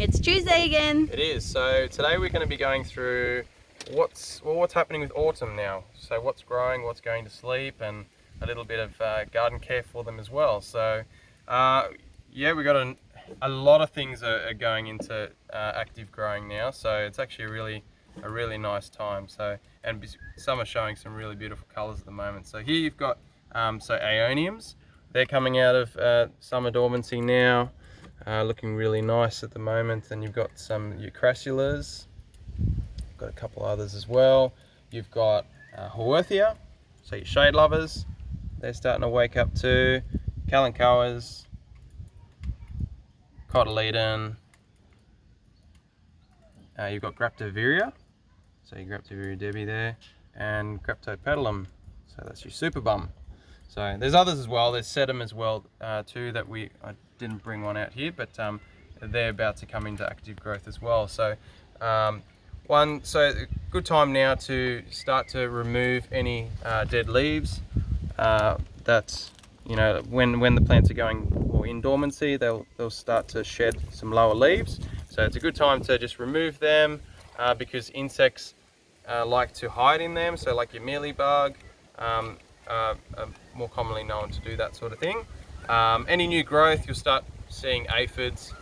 It's Tuesday again. It is. So today we're going to be going through what's happening with autumn now. So what's growing, what's going to sleep, and a little bit of garden care for them as well. So yeah, we got a lot of things are going into active growing now. So it's actually a really nice time. So some are showing some really beautiful colours at the moment. So here you've got so aeoniums. They're coming out of summer dormancy now. Looking really nice at the moment. And you've got some eucrassulas, got a couple others as well. You've got Haworthia, so your shade lovers, they're starting to wake up too. Kalanchoas, cotyledon, you've got Graptoviria, so your Graptoviria Debbie there, and Graptopetalum, so that's your super bum. So there's others as well. There's sedum as well too that I didn't bring one out here, but they're about to come into active growth as well. So good time now to start to remove any dead leaves. That's, you know, when the plants are going or in dormancy, they'll start to shed some lower leaves. So it's a good time to just remove them because insects like to hide in them. So like your mealybug. Are more commonly known to do that sort of thing. Any new growth, you'll start seeing aphids,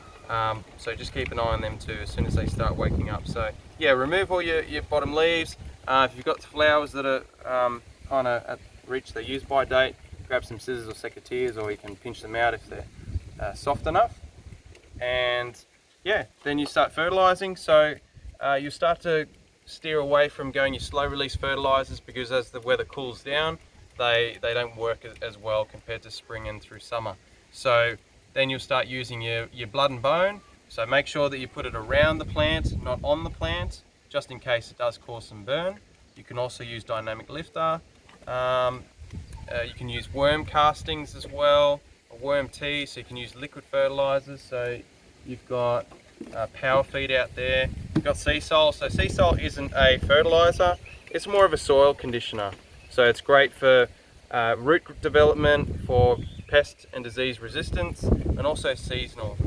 so just keep an eye on them too as soon as they start waking up. So yeah, remove all your bottom leaves. If you've got flowers that are kind of reached their use by date, grab some scissors or secateurs, or you can pinch them out if they're soft enough. And yeah, then you start fertilizing. So you start to steer away from going your slow release fertilizers, because as the weather cools down, they don't work as well compared to spring and through summer. So then you'll start using your blood and bone. So make sure that you put it around the plant, not on the plant, just in case it does cause some burn. You can also use dynamic lifter. You can use worm castings as well, or worm tea, so you can use liquid fertilizers. So you've got power feed out there. You've got sea salt. So sea salt isn't a fertilizer, it's more of a soil conditioner. So it's great for root development, for pest and disease resistance, and also seasonal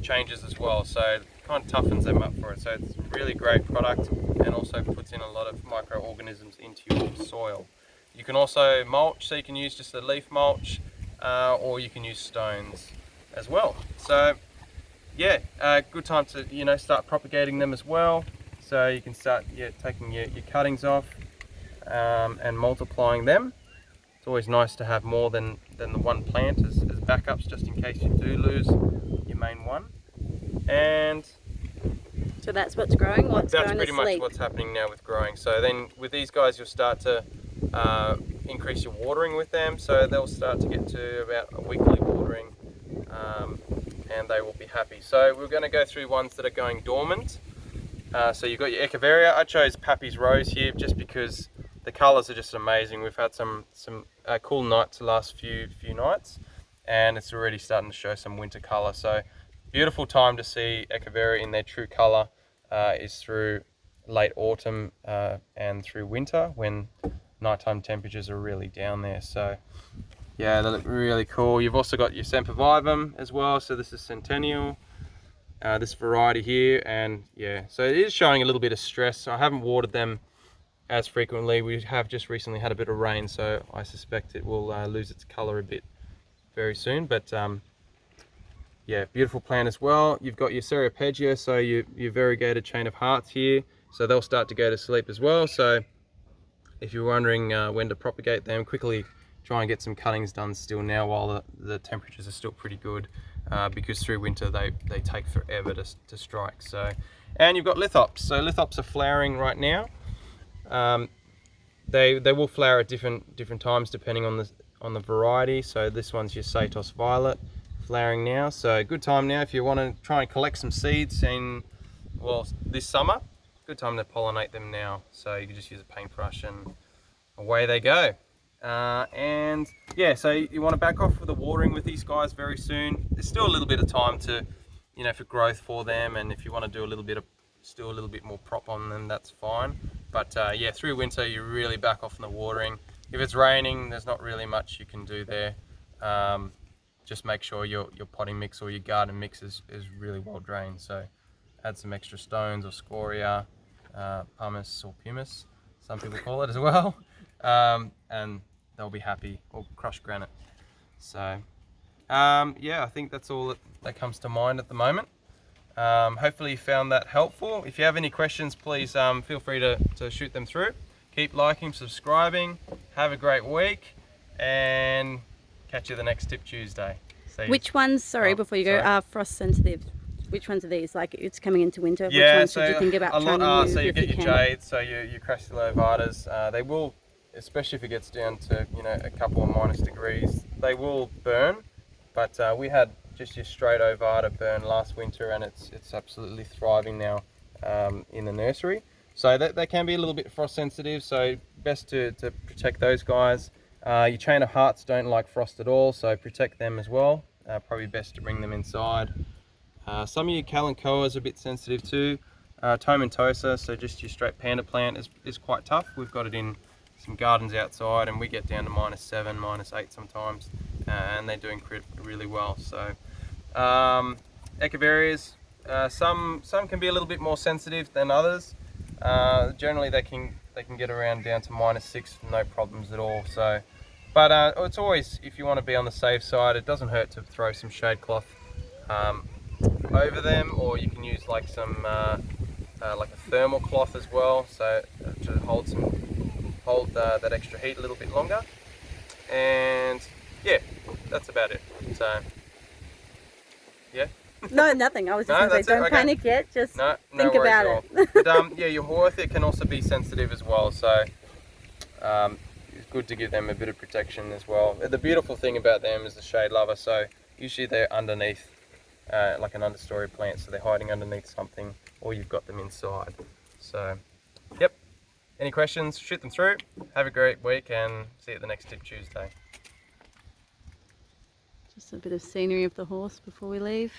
changes as well. So it kind of toughens them up for it. So it's a really great product, and also puts in a lot of microorganisms into your soil. You can also mulch, so you can use just a leaf mulch, or you can use stones as well. So yeah, good time to start propagating them as well. So you can start taking your cuttings off and multiplying them. It's always nice to have more than the one plant as backups, just in case you do lose your main one. And So that's what's growing. That's pretty much what's happening now with growing. So then with these guys, you'll start to increase your watering with them. So they'll start to get to about a weekly watering, and they will be happy. So we're going to go through ones that are going dormant. So you've got your Echeveria. I chose Pappy's Rose here just because the colours are just amazing. We've had some cool nights the last few nights, and it's already starting to show some winter colour. So beautiful time to see Echeveria in their true colour is through late autumn and through winter, when nighttime temperatures are really down there. So yeah, they look really cool. You've also got your Sempervivum as well. So this is Centennial, this variety here, and yeah, so it is showing a little bit of stress. I haven't watered them as frequently. We have just recently had a bit of rain, so I suspect it will lose its color a bit very soon. But yeah, beautiful plant as well. You've got your Cereopegia, so your variegated chain of hearts here, so they'll start to go to sleep as well. So if you're wondering when to propagate them, quickly try and get some cuttings done still now while the temperatures are still pretty good, because through winter they take forever to strike. So, and you've got lithops. So lithops are flowering right now. They will flower at different times depending on the variety. So this one's your Satos Violet, flowering now. So good time now if you want to try and collect some seeds this summer. Good time to pollinate them now. So you can just use a paintbrush and away they go. And yeah, so you want to back off with the watering with these guys very soon. There's still a little bit of time to, for growth for them, and if you want to do a little bit more prop on them, that's fine. But yeah, through winter you really back off on the watering. If it's raining, there's not really much you can do there. just make sure your potting mix or your garden mix is really well drained. So add some extra stones or scoria, pumice or pumice, some people call it as well, and they'll be happy, or crushed granite. So yeah, I think that's all that comes to mind at the moment. Hopefully you found that helpful. If you have any questions, please feel free to shoot them through. Keep liking, subscribing. Have a great week, and catch you the next Tip Tuesday. See Which ones, sorry, before you go, sorry. are frost sensitive? Which ones are these? Like, it's coming into winter. Yeah, Which ones so should you think about trying to move so you if get you your can? jades, so your crassulovatas, they will, especially if it gets down to a couple of minus degrees, they will burn. But we had just your straight ovata burn last winter, and it's absolutely thriving now in the nursery. So they can be a little bit frost sensitive, so best to protect those guys. Your chain of hearts don't like frost at all, so protect them as well. Probably best to bring them inside. Some of your kalanchoas are a bit sensitive too. Tomentosa, so just your straight panda plant, is quite tough. We've got it in some gardens outside, and we get down to -7, -8 sometimes, and they're doing really well. So echeverias, some can be a little bit more sensitive than others. Generally they can get around down to -6, no problems at all. So, but it's always, if you want to be on the safe side, it doesn't hurt to throw some shade cloth over them, or you can use like some like a thermal cloth as well, so to hold that extra heat a little bit longer. And yeah, that's about it. So yeah. No, nothing. I was just No, going to say, don't okay. panic yet. Just No think worries about at all. it. But yeah, your Huorthia can also be sensitive as well, so it's good to give them a bit of protection as well. The beautiful thing about them is the shade lover, so usually they're underneath like an understory plant, so they're hiding underneath something, or you've got them inside. So yep, any questions, shoot them through. Have a great week, and see you at the next Tip Tuesday. Just a bit of scenery of the horse before we leave.